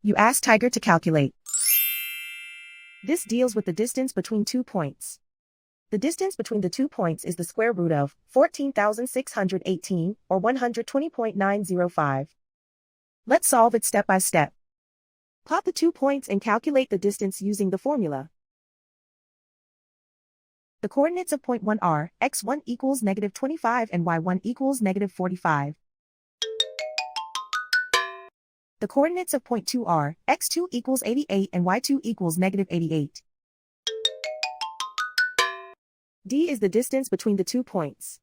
You ask Tiger to calculate. This deals with the distance between 2 points. The distance between the 2 points is the square root of 14,618, or 120.905. Let's solve it step by step. Plot the 2 points and calculate the distance using the formula. The coordinates of point 1 are x1 equals -25 and y1 equals -45. The coordinates of point 2 are x2 equals 88 and y2 equals -88. D is the distance between the 2 points.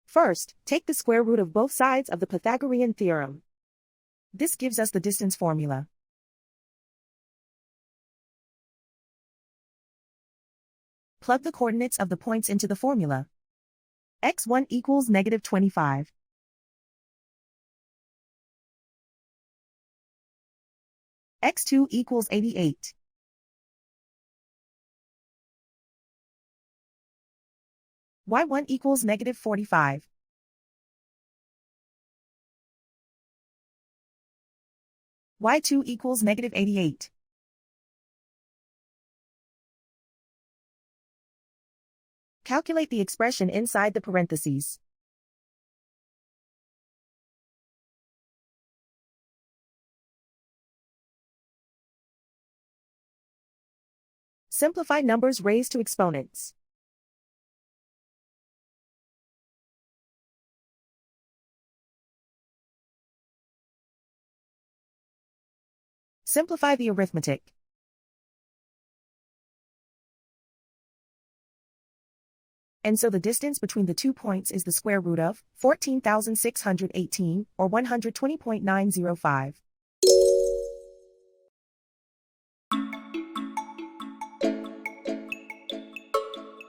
First, take the square root of both sides of the Pythagorean theorem. This gives us the distance formula. Plug the coordinates of the points into the formula. x1 equals -25. x2 equals 88. y1 equals -45. y2 equals -88. Calculate the expression inside the parentheses. Simplify numbers raised to exponents. Simplify the arithmetic. And so the distance between the 2 points is the square root of 14,618, or 120.905.